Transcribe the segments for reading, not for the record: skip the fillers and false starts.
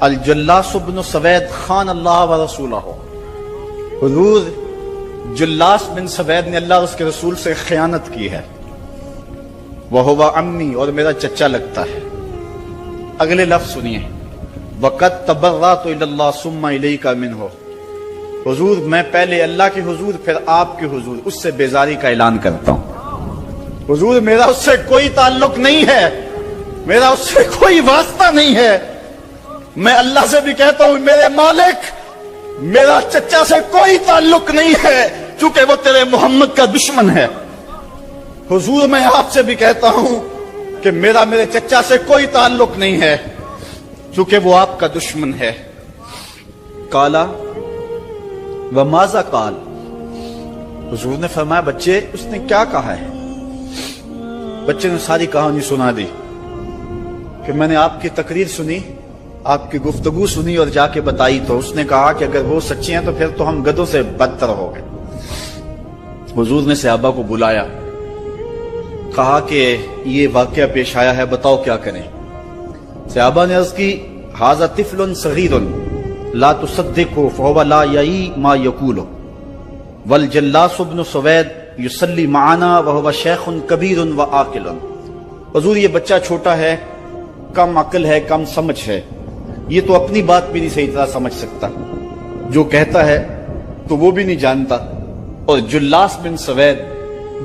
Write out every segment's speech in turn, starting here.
الجلاس بن سوید خان اللہ و رسولہ، حضور جلاس بن سوید نے اللہ اور اس کے رسول سے خیانت کی ہے، وہو عمی، اور میرا چچا لگتا ہے۔ اگلے لفظ سنیے، وقد تبرأت الی اللہ ثم الیک منہ، حضور میں پہلے اللہ کے حضور پھر آپ کے حضور اس سے بیزاری کا اعلان کرتا ہوں۔ حضور میرا اس سے کوئی تعلق نہیں ہے، میرا اس سے کوئی واسطہ نہیں ہے۔ میں اللہ سے بھی کہتا ہوں میرے مالک، میرا چچا سے کوئی تعلق نہیں ہے چونکہ وہ تیرے محمد کا دشمن ہے۔ حضور میں آپ سے بھی کہتا ہوں کہ میرا میرے چچا سے کوئی تعلق نہیں ہے چونکہ وہ آپ کا دشمن ہے۔ قالا وماذا قال، حضور نے فرمایا بچے اس نے کیا کہا ہے؟ بچے نے ساری کہانی سنا دی کہ میں نے آپ کی تقریر سنی، آپ کی گفتگو سنی اور جا کے بتائی تو اس نے کہا کہ اگر وہ سچے ہیں تو پھر تو ہم گدھوں سے بدتر ہو گئے۔ حضور نے صحابہ کو بلایا، کہا کہ یہ واقعہ پیش آیا ہے، بتاؤ کیا کریں۔ صحابہ نے عرض کی ھذا طفل صغیر لا تصدقه فهو لا یعی ما یقول والجلاس بن سوید یصلی معنا وهو شیخ کبیر وعاقل، حضور یہ بچہ چھوٹا ہے، کم عقل ہے، کم سمجھ ہے، یہ تو اپنی بات بھی نہیں صحیح طرح سمجھ سکتا، جو کہتا ہے تو وہ بھی نہیں جانتا، اور جلاس بن سوید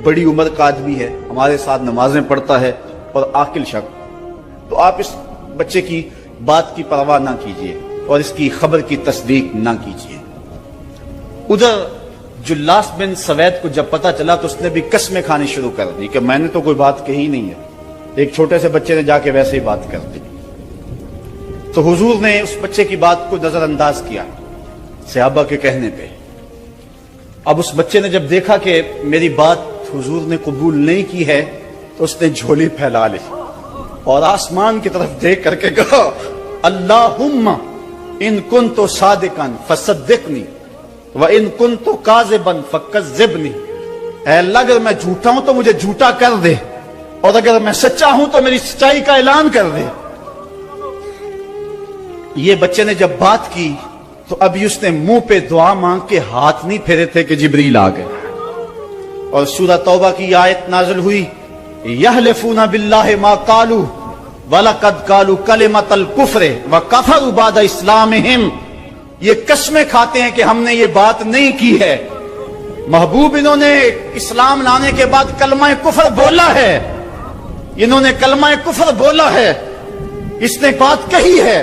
بڑی عمر کا آدمی ہے، ہمارے ساتھ نمازیں پڑھتا ہے اور عاقل شخص، تو آپ اس بچے کی بات کی پرواہ نہ کیجیے اور اس کی خبر کی تصدیق نہ کیجیے۔ ادھر جلاس بن سوید کو جب پتا چلا تو اس نے بھی قسمیں کھانی شروع کر دی کہ میں نے تو کوئی بات کہی نہیں ہے، ایک چھوٹے سے بچے نے جا کے ویسے ہی بات کر دی۔ تو حضور نے اس بچے کی بات کو نظر انداز کیا صحابہ کے کہنے پہ۔ اب اس بچے نے جب دیکھا کہ میری بات حضور نے قبول نہیں کی ہے تو اس نے جھولی پھیلا لی اور آسمان کی طرف دیکھ کر کے کہا اللہم ان کنت صادقا فصدقنی وان کنت کاذبا فکذبنی، اے اللہ اگر میں جھوٹا ہوں تو مجھے جھوٹا کر دے، اور اگر میں سچا ہوں تو میری سچائی کا اعلان کر دے۔ یہ بچے نے جب بات کی تو ابھی اس نے منہ پہ دعا مانگ کے ہاتھ نہیں پھیرے تھے کہ جبریل آ گئے، اور سورہ توبہ کی آیت نازل ہوئی یحلفون باللہ ما قالوا وَلَقَدْ قَالُوا كَلِمَةَ الْكُفْرِ وَكَفَرُوا بَعْدَ اسْلَامِهِمْ، یہ قسمیں کھاتے ہیں کہ ہم نے یہ بات نہیں کی ہے، محبوب انہوں نے اسلام لانے کے بعد کلمہ کفر بولا ہے، انہوں نے کلمہ کفر بولا ہے، اس نے بات کہی ہے۔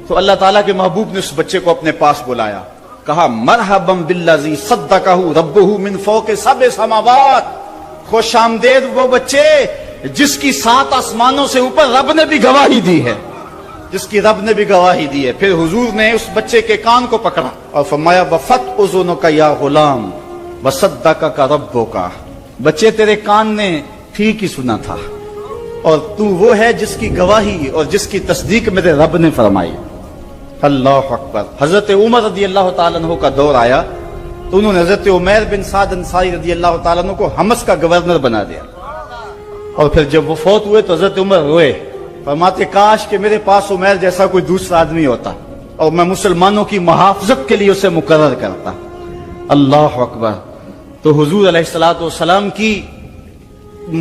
تو اللہ تعالیٰ کے محبوب نے اس بچے کو اپنے پاس بلایا، کہا مرحبا بالذی صدقہ ربہ من فوق سبع سماوات، خوش آمدید وہ بچے جس کی 7 آسمانوں سے اوپر رب نے بھی گواہی دی ہے، جس کی رب نے بھی گواہی دی ہے۔ پھر حضور نے اس بچے کے کان کو پکڑا اور فرمایا وفت اذنک یا غلام وصدقک ربک، بچے تیرے کان نے ٹھیک ہی سنا تھا اور تو وہ ہے جس کی گواہی اور جس کی تصدیق میرے رب نے فرمائی۔ اللہ اکبر۔ حضرت عمر رضی اللہ تعالیٰ عنہ کا دور آیا تو انہوں نے حضرت عمیر بن سعد انصاری رضی اللہ تعالیٰ عنہ کو حمص کا گورنر بنا دیا، اور پھر جب وہ فوت ہوئے تو حضرت عمر روئے، فرماتے کاش کہ میرے پاس عمیر جیسا کوئی دوسرا آدمی ہوتا اور میں مسلمانوں کی محافظت کے لیے اسے مقرر کرتا۔ اللہ اکبر۔ تو حضور علیہ الصلوۃ والسلام کی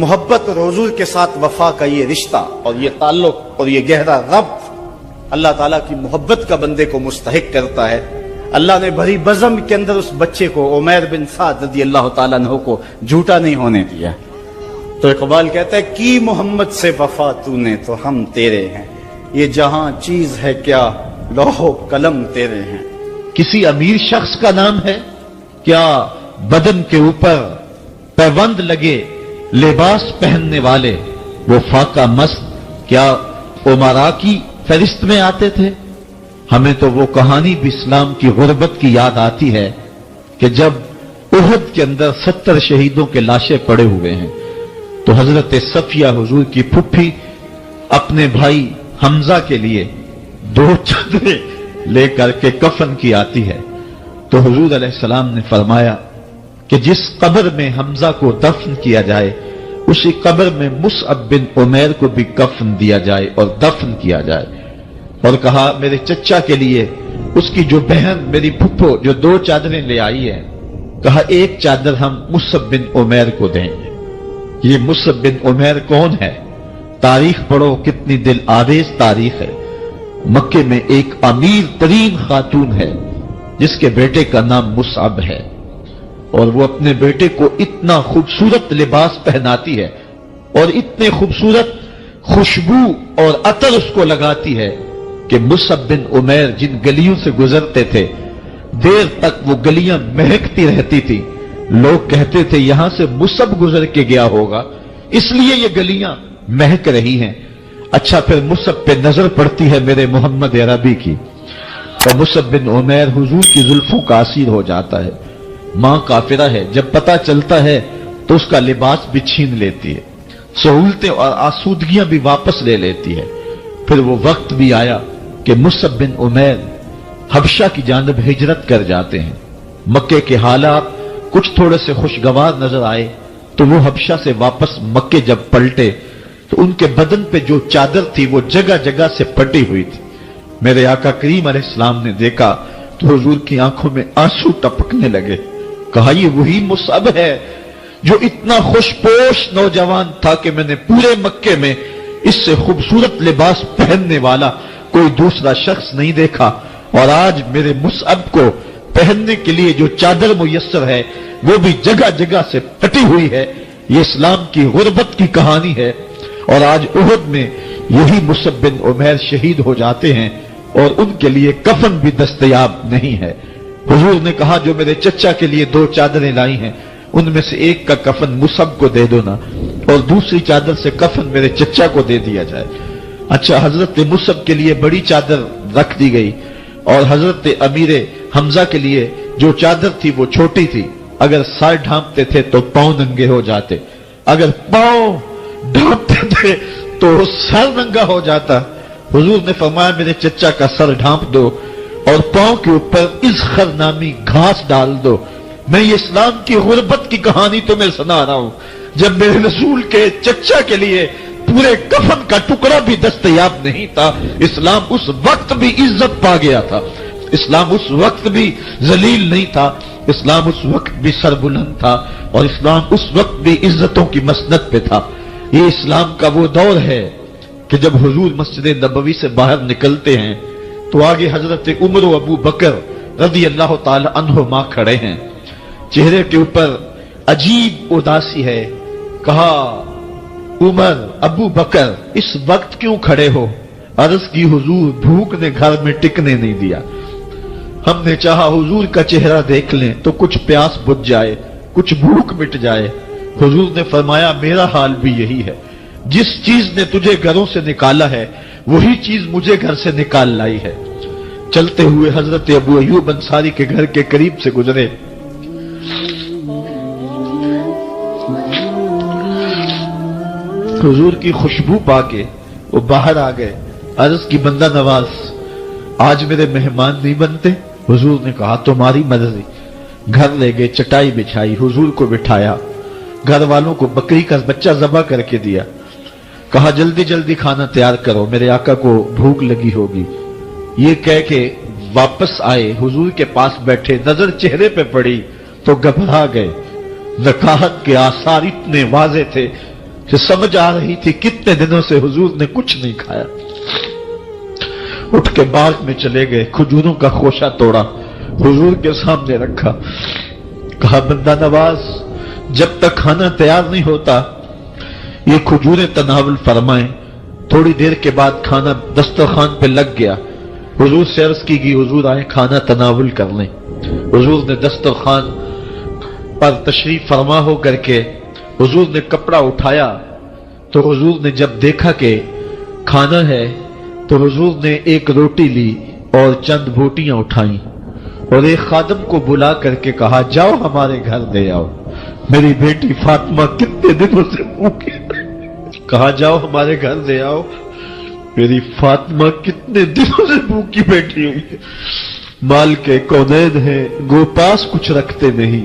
محبت اور حضور کے ساتھ وفا کا یہ رشتہ اور یہ تعلق اور یہ گہرا ربط اللہ تعالیٰ کی محبت کا بندے کو مستحق کرتا ہے۔ اللہ نے بھری بزم کے اندر اس بچے کو عمیر بن سعد رضی اللہ تعالیٰ عنہ کو جھوٹا نہیں ہونے دیا۔ تو اقبال کہتا ہے کی محمد سے وفا تو نے تو ہم تیرے ہیں، یہ جہاں چیز ہے کیا لوح و قلم تیرے ہیں۔ کسی امیر شخص کا نام ہے کیا بدن کے اوپر پیوند لگے لباس پہننے والے وہ فاقہ مست کیا امراء کی فہرست میں آتے تھے؟ ہمیں تو وہ کہانی بھی اسلام کی غربت کی یاد آتی ہے کہ جب احد کے اندر 70 شہیدوں کے لاشیں پڑے ہوئے ہیں تو حضرت صفیہ حضور کی پھپھی اپنے بھائی حمزہ کے لیے 2 چادریں لے کر کے کفن کی آتی ہے، تو حضور علیہ السلام نے فرمایا کہ جس قبر میں حمزہ کو دفن کیا جائے اسی قبر میں مصعب بن عمیر کو بھی کفن دیا جائے اور دفن کیا جائے. اور کہا میرے چچا کے لیے اس کی جو بہن میری پھپھو جو 2 چادریں لے آئی ہے، کہا ایک چادر ہم مصعب بن عمیر کو دیں گے. یہ مصعب بن عمیر کون ہے؟ تاریخ پڑھو، کتنی دل آویز تاریخ ہے. مکے میں ایک امیر ترین خاتون ہے جس کے بیٹے کا نام مصعب ہے، اور وہ اپنے بیٹے کو اتنا خوبصورت لباس پہناتی ہے اور اتنے خوبصورت خوشبو اور عطر اس کو لگاتی ہے کہ مصعب بن عمیر جن گلیوں سے گزرتے تھے دیر تک وہ گلیاں مہکتی رہتی تھی. لوگ کہتے تھے یہاں سے مصعب گزر کے گیا ہوگا اس لیے یہ گلیاں مہک رہی ہیں. اچھا پھر مصعب پہ نظر پڑتی ہے میرے محمد عربی کی، اور مصعب بن عمیر حضور کی زلفوں کا اسیر ہو جاتا ہے. ماں کافرہ ہے، جب پتہ چلتا ہے تو اس کا لباس بھی چھین لیتی ہے، سہولتیں اور آسودگیاں بھی واپس لے لیتی ہے. پھر وہ وقت بھی آیا کہ مصعب بن عمیر حبشہ کی جانب ہجرت کر جاتے ہیں. مکے کے حالات کچھ تھوڑے سے خوشگوار نظر آئے تو وہ حبشہ سے واپس مکے جب پلٹے تو ان کے بدن پہ جو چادر تھی وہ جگہ جگہ سے پٹی ہوئی تھی. میرے آقا کریم علیہ السلام نے دیکھا تو حضور کی آنکھوں میں آنسو ٹپکنے لگے. کہا یہ وہی مصعب ہے جو اتنا خوش پوش نوجوان تھا کہ میں نے پورے مکے میں اس سے خوبصورت لباس پہننے والا کوئی دوسرا شخص نہیں دیکھا، اور آج میرے مصعب کو پہننے کے لیے جو چادر میسر ہے وہ بھی جگہ جگہ سے پھٹی ہوئی ہے. یہ اسلام کی غربت کی کہانی ہے. اور آج احد میں یہی مصعب بن عمیر شہید ہو جاتے ہیں اور ان کے لیے کفن بھی دستیاب نہیں ہے. حضور نے کہا جو میرے چچا کے لیے 2 چادریں لائی ہیں ان میں سے ایک کا کفن مصعب کو دے دو نا، اور دوسری چادر سے کفن میرے چچا کو دے دیا جائے. اچھا حضرت مصعب کے لیے بڑی چادر رکھ دی گئی اور حضرت امیر حمزہ کے لیے جو چادر تھی وہ چھوٹی تھی. اگر سر ڈھانپتے تھے تو پاؤں ننگے ہو جاتے، اگر پاؤں ڈھانپتے تھے تو سر ننگا ہو جاتا. حضور نے فرمایا میرے چچا کا سر ڈھانپ دو اور پاؤں کے اوپر اذخر نامی گھاس ڈال دو. میں یہ اسلام کی غربت کی کہانی تمہیں سنا رہا ہوں. جب میرے رسول کے چچا کے لیے پورے کفن کا ٹکڑا بھی دستیاب نہیں تھا، اسلام اس وقت بھی عزت پا گیا تھا. اسلام اس وقت بھی ذلیل نہیں تھا، اسلام اس وقت بھی سربلند تھا، اور اسلام اس وقت بھی عزتوں کی مسند پہ تھا. یہ اسلام کا وہ دور ہے کہ جب حضور مسجد نبوی سے باہر نکلتے ہیں تو آگے حضرت عمر و ابو بکر رضی اللہ تعالی عنہما کھڑے ہیں. چہرے کے اوپر عجیب اداسی ہے. کہا عمر ابو بکر اس وقت کیوں کھڑے ہو؟ عرض کی حضور بھوک نے گھر میں ٹکنے نہیں دیا، ہم نے چاہا حضور کا چہرہ دیکھ لیں تو کچھ پیاس بجھ جائے، کچھ بھوک مٹ جائے. حضور نے فرمایا میرا حال بھی یہی ہے، جس چیز نے تجھے گھروں سے نکالا ہے وہی چیز مجھے گھر سے نکال لائی ہے. چلتے ہوئے حضرت ابو ایوب انصاری کے گھر کے قریب سے گزرے. حضور کی خوشبو پا کے وہ باہر آ گئے. عرض کی بندہ نواز آج میرے مہمان نہیں بنتے؟ حضور نے کہا تمہاری مرضی. گھر لے گئے، چٹائی بچھائی، حضور کو بٹھایا، گھر والوں کو بکری کا بچہ ذبح کر کے دیا. کہا جلدی جلدی کھانا تیار کرو، میرے آقا کو بھوک لگی ہوگی. یہ کہہ کے واپس آئے، حضور کے پاس بیٹھے، نظر چہرے پہ پڑی تو گھبرا گئے. نکاحت کے آثار اتنے واضح تھے کہ سمجھ آ رہی تھی کتنے دنوں سے حضور نے کچھ نہیں کھایا. اٹھ کے باغ میں چلے گئے، کھجوروں کا خوشہ توڑا، حضور کے سامنے رکھا. کہا بندہ نواز جب تک کھانا تیار نہیں ہوتا یہ کھجوریں تناول فرمائیں. تھوڑی دیر کے بعد کھانا دسترخوان پہ لگ گیا. حضور سے عرض کی گئی حضور آئے کھانا تناول کر لیں. حضور نے دسترخوان پر تشریف فرما ہو کر کے حضور نے کپڑا اٹھایا تو حضور نے جب دیکھا کہ کھانا ہے تو حضور نے ایک روٹی لی اور چند بوٹیاں اٹھائیں اور ایک خادم کو بلا کر کے کہا جاؤ ہمارے گھر دے آؤ، میری بیٹی فاطمہ کتنے دنوں سے بھوکی. کہا جاؤ ہمارے گھر دے آؤ، میری فاطمہ کتنے دنوں سے بھوکی بیٹھی ہوئی ہے. مال کے کونین ہیں گو پاس کچھ رکھتے نہیں.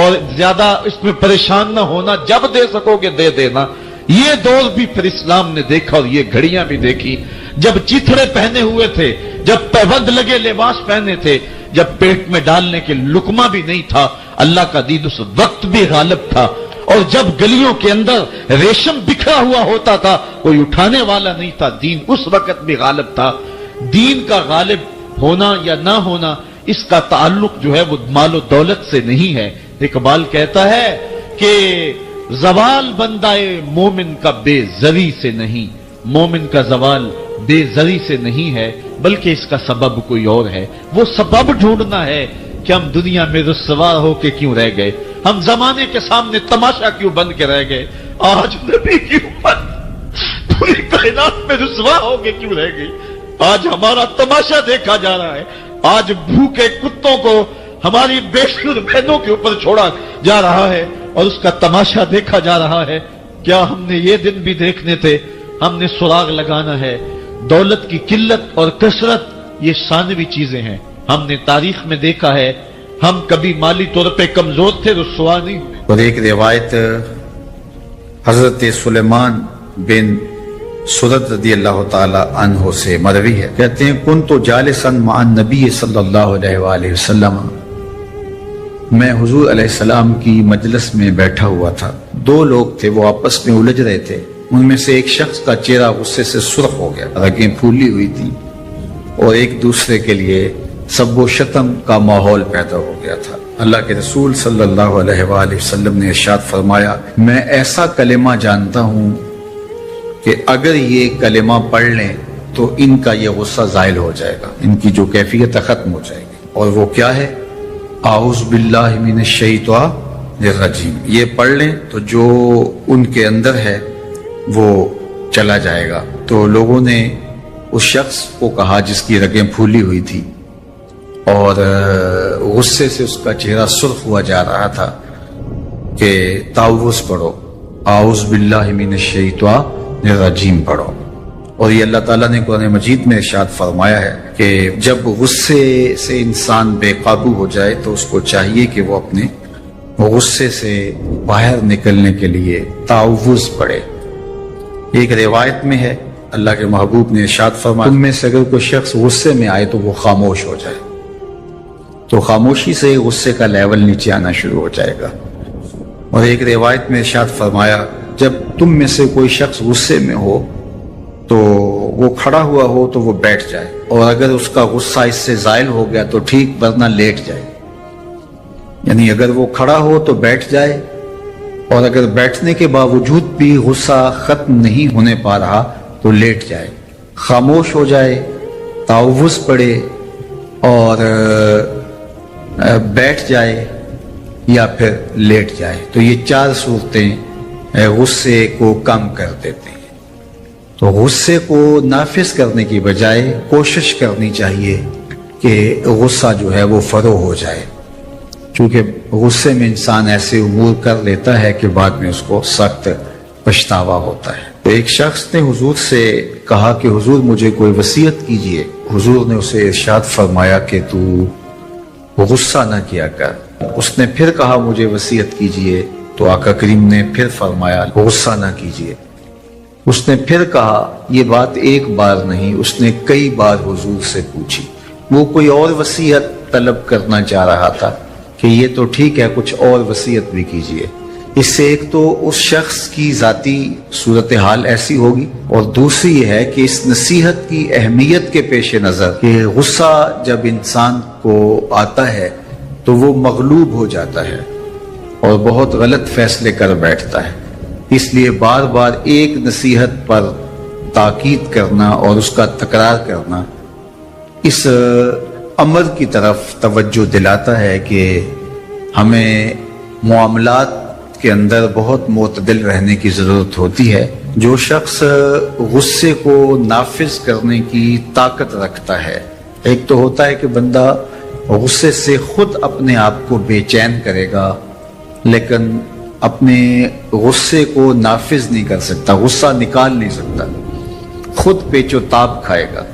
اور زیادہ اس میں پریشان نہ ہونا، جب دے سکو گے دے دینا. یہ دور بھی پھر اسلام نے دیکھا اور یہ گھڑیاں بھی دیکھی جب چیتھڑے پہنے ہوئے تھے، جب پیوند لگے لباس پہنے تھے، جب پیٹ میں ڈالنے کے لقمہ بھی نہیں تھا. اللہ کا دین اس وقت بھی غالب تھا. اور جب گلیوں کے اندر ریشم بکھرا ہوا ہوتا تھا، کوئی اٹھانے والا نہیں تھا، دین اس وقت بھی غالب تھا. دین کا غالب ہونا یا نہ ہونا، اس کا تعلق جو ہے وہ مال و دولت سے نہیں ہے. اقبال کہتا ہے کہ زوال بندائے مومن کا بے زری سے نہیں، مومن کا زوال بے زری سے نہیں ہے بلکہ اس کا سبب کوئی اور ہے. وہ سبب ڈھونڈنا ہے کہ ہم دنیا میں رسوا ہو کے کیوں رہ گئے، ہم زمانے کے سامنے تماشا کیوں بن کے رہ گئے. آج نبی کی امت پوری کائنات میں رسوا ہو کے کیوں رہ گئی. آج ہمارا تماشا دیکھا جا رہا ہے. آج بھوکے کتوں کو ہماری بےشمار بہنوں کے اوپر چھوڑا جا رہا ہے اور اس کا تماشا دیکھا جا رہا ہے. کیا ہم نے یہ دن بھی دیکھنے تھے؟ ہم نے سراغ لگانا ہے. دولت کی قلت اور کثرت یہ ثانوی چیزیں ہیں. ہم نے تاریخ میں دیکھا ہے ہم کبھی مالی طور پہ کمزور تھے، رسوا نہیں ہوئے. اور ایک روایت حضرت سلیمان بن سرد رضی اللہ تعالی عنہ سے مروی ہے. کہتے ہیں کنت جالسا مع النبی صلی اللہ علیہ وآلہ وسلم، میں حضور علیہ السلام کی مجلس میں بیٹھا ہوا تھا. دو لوگ تھے، وہ آپس میں الجھ رہے تھے. ان میں سے ایک شخص کا چہرہ غصے سے سرخ ہو گیا، رگیں پھولی ہوئی تھی اور ایک دوسرے کے لیے سب و شتم کا ماحول پیدا ہو گیا تھا. اللہ کے رسول صلی اللہ علیہ وآلہ وسلم نے ارشاد فرمایا میں ایسا کلمہ جانتا ہوں کہ اگر یہ کلمہ پڑھ لیں تو ان کا یہ غصہ زائل ہو جائے گا، ان کی جو کیفیت ختم ہو جائے گی. اور وہ کیا ہے؟ اعوذ باللہ من الشیطان الرجیم. یہ پڑھ لیں تو جو ان کے اندر ہے وہ چلا جائے گا. تو لوگوں نے اس شخص کو کہا جس کی رگیں پھولی ہوئی تھی اور غصے سے اس کا چہرہ سرخ ہوا جا رہا تھا کہ تعوذ پڑھو، اعوذ باللہ من الشیطان الرجیم پڑھو. اور یہ اللہ تعالیٰ نے قرآن مجید میں ارشاد فرمایا ہے کہ جب غصے سے انسان بے قابو ہو جائے تو اس کو چاہیے کہ وہ اپنے غصے سے باہر نکلنے کے لیے تعوذ پڑھے. ایک روایت میں ہے اللہ کے محبوب نے ارشاد فرمایا تم میں سے اگر کوئی شخص غصے میں آئے تو وہ خاموش ہو جائے، تو خاموشی سے غصے کا لیول نیچے آنا شروع ہو جائے گا. اور ایک روایت میں ارشاد فرمایا جب تم میں سے کوئی شخص غصے میں ہو تو وہ کھڑا ہوا ہو تو وہ بیٹھ جائے، اور اگر اس کا غصہ اس سے زائل ہو گیا تو ٹھیک، ورنہ لیٹ جائے. یعنی اگر وہ کھڑا ہو تو بیٹھ جائے، اور اگر بیٹھنے کے باوجود بھی غصہ ختم نہیں ہونے پا رہا تو لیٹ جائے، خاموش ہو جائے، تعوذ پڑھے اور بیٹھ جائے یا پھر لیٹ جائے. تو یہ چار صورتیں غصے کو کم کر دیتے ہیں. تو غصے کو نافذ کرنے کی بجائے کوشش کرنی چاہیے کہ غصہ جو ہے وہ فروغ ہو جائے، چونکہ غصے میں انسان ایسے امور کر لیتا ہے کہ بعد میں اس کو سخت پچھتاوا ہوتا ہے. تو ایک شخص نے حضور سے کہا کہ حضور مجھے کوئی وصیت کیجئے. حضور نے اسے ارشاد فرمایا کہ تو غصہ نہ کیا کر. اس نے پھر کہا مجھے وصیت کیجئے، تو آقا کریم نے پھر فرمایا غصہ نہ کیجئے. اس نے پھر کہا، یہ بات ایک بار نہیں، اس نے کئی بار حضور سے پوچھی. وہ کوئی اور وصیت طلب کرنا چاہ رہا تھا کہ یہ تو ٹھیک ہے کچھ اور وصیت بھی کیجئے. اس سے ایک تو اس شخص کی ذاتی صورتحال ایسی ہوگی، اور دوسری یہ ہے کہ اس نصیحت کی اہمیت کے پیش نظر کہ غصہ جب انسان کو آتا ہے تو وہ مغلوب ہو جاتا ہے اور بہت غلط فیصلے کر بیٹھتا ہے. اس لیے بار بار ایک نصیحت پر تاکید کرنا اور اس کا تکرار کرنا اس امر کی طرف توجہ دلاتا ہے کہ ہمیں معاملات کے اندر بہت معتدل رہنے کی ضرورت ہوتی ہے. جو شخص غصے کو نافذ کرنے کی طاقت رکھتا ہے، ایک تو ہوتا ہے کہ بندہ غصے سے خود اپنے آپ کو بے چین کرے گا لیکن اپنے غصے کو نافذ نہیں کر سکتا، غصہ نکال نہیں سکتا، خود پیچ و تاب کھائے گا.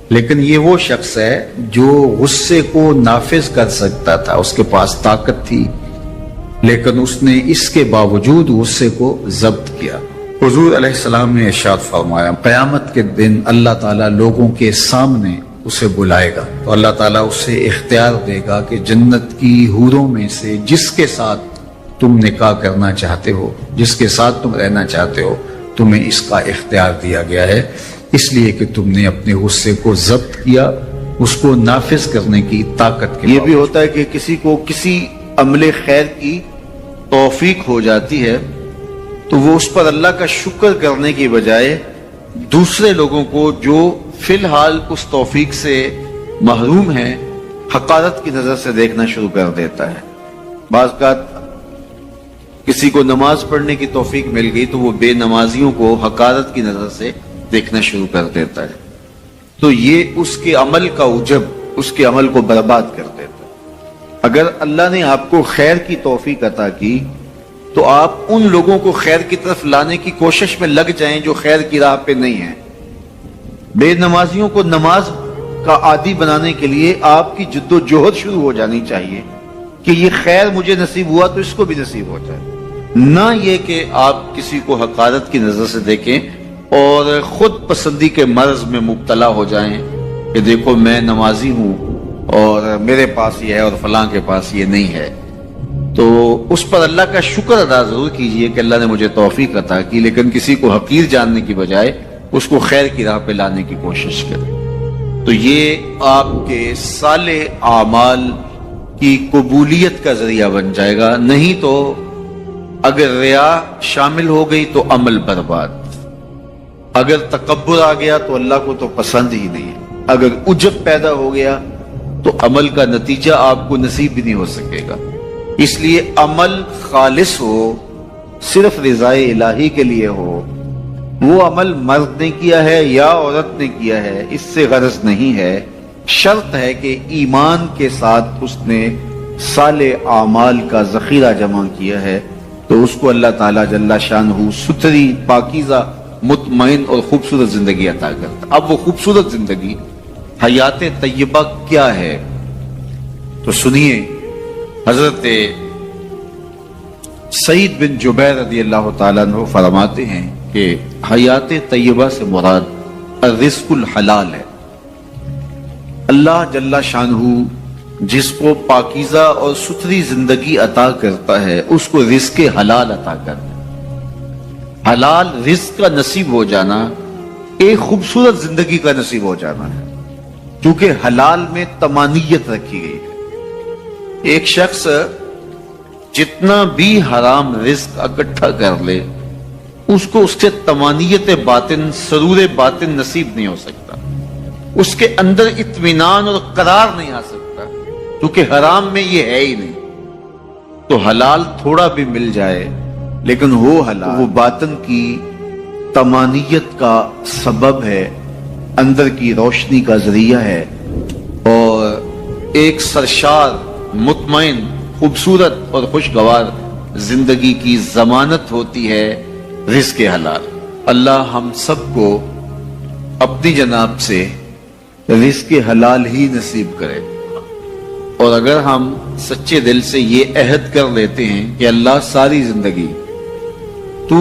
لیکن یہ وہ شخص ہے جو غصے کو نافذ کر سکتا تھا، اس کے پاس طاقت تھی، لیکن اس نے اس کے باوجود غصے کو ضبط کیا۔ حضور علیہ السلام نے ارشاد فرمایا قیامت کے دن اللہ تعالیٰ لوگوں کے سامنے اسے بلائے گا تو اللہ تعالیٰ اسے اختیار دے گا کہ جنت کی حوروں میں سے جس کے ساتھ تم نکاح کرنا چاہتے ہو، جس کے ساتھ تم رہنا چاہتے ہو، تمہیں اس کا اختیار دیا گیا ہے، اس لیے کہ تم نے اپنے غصے کو ضبط کیا، اس کو نافذ کرنے کی طاقت کے۔ یہ بھی ہوتا ہے کہ کسی کو کسی عمل خیر کی توفیق ہو جاتی ہے تو وہ اس پر اللہ کا شکر کرنے کی بجائے دوسرے لوگوں کو جو فی الحال اس توفیق سے محروم ہیں حقارت کی نظر سے دیکھنا شروع کر دیتا ہے۔ بعض اوقات کسی کو نماز پڑھنے کی توفیق مل گئی تو وہ بے نمازیوں کو حقارت کی نظر سے دیکھنا شروع کر دیتا ہے، تو یہ اس کے عمل کا عجب اس کے عمل کو برباد کر دیتا ہے۔ اگر اللہ نے آپ کو خیر کی توفیق عطا کی تو آپ ان لوگوں کو خیر کی طرف لانے کی کوشش میں لگ جائیں جو خیر کی راہ پہ نہیں ہیں۔ بے نمازیوں کو نماز کا عادی بنانے کے لیے آپ کی جد و جہد شروع ہو جانی چاہیے کہ یہ خیر مجھے نصیب ہوا تو اس کو بھی نصیب ہو جائے، نہ یہ کہ آپ کسی کو حقارت کی نظر سے دیکھیں اور خود پسندی کے مرض میں مبتلا ہو جائیں کہ دیکھو میں نمازی ہوں اور میرے پاس یہ ہے اور فلاں کے پاس یہ نہیں ہے۔ تو اس پر اللہ کا شکر ادا ضرور کیجئے کہ اللہ نے مجھے توفیق عطا کی، لیکن کسی کو حقیر جاننے کی بجائے اس کو خیر کی راہ پہ لانے کی کوشش کریں، تو یہ آپ کے صالح اعمال کی قبولیت کا ذریعہ بن جائے گا۔ نہیں تو اگر ریا شامل ہو گئی تو عمل برباد، اگر تکبر آ گیا تو اللہ کو تو پسند ہی نہیں ہے، اگر عجب پیدا ہو گیا تو عمل کا نتیجہ آپ کو نصیب بھی نہیں ہو سکے گا۔ اس لیے عمل خالص ہو، صرف رضائے الہی کے لیے ہو، وہ عمل مرد نے کیا ہے یا عورت نے کیا ہے اس سے غرض نہیں ہے، شرط ہے کہ ایمان کے ساتھ اس نے صالح اعمال کا ذخیرہ جمع کیا ہے تو اس کو اللہ تعالیٰ جل شانہ ستھری، پاکیزہ، مطمئن اور خوبصورت زندگی عطا کرتا۔ اب وہ خوبصورت زندگی حیات طیبہ کیا ہے تو سنیے، حضرت سعید بن جبیر رضی اللہ تعالیٰ عنہ فرماتے ہیں کہ حیات طیبہ سے مراد الرزق الحلال ہے۔ اللہ جل شانہ جس کو پاکیزہ اور ستھری زندگی عطا کرتا ہے اس کو رزق حلال عطا کرتا ہے۔ حلال رزق کا نصیب ہو جانا ایک خوبصورت زندگی کا نصیب ہو جانا ہے، کیونکہ حلال میں تمانیت رکھی گئی ہے۔ ایک شخص جتنا بھی حرام رزق اکٹھا کر لے اس کو اس سے تمانیت باطن، سرور باطن نصیب نہیں ہو سکتا، اس کے اندر اطمینان اور قرار نہیں آ سکتا، کیونکہ حرام میں یہ ہے ہی نہیں۔ تو حلال تھوڑا بھی مل جائے لیکن وہ حلال وہ باطن کی تمانیت کا سبب ہے، اندر کی روشنی کا ذریعہ ہے، اور ایک سرشار، مطمئن، خوبصورت اور خوشگوار زندگی کی ضمانت ہوتی ہے رزق حلال۔ اللہ ہم سب کو اپنی جناب سے رزق حلال ہی نصیب کرے، اور اگر ہم سچے دل سے یہ عہد کر لیتے ہیں کہ اللہ ساری زندگی تو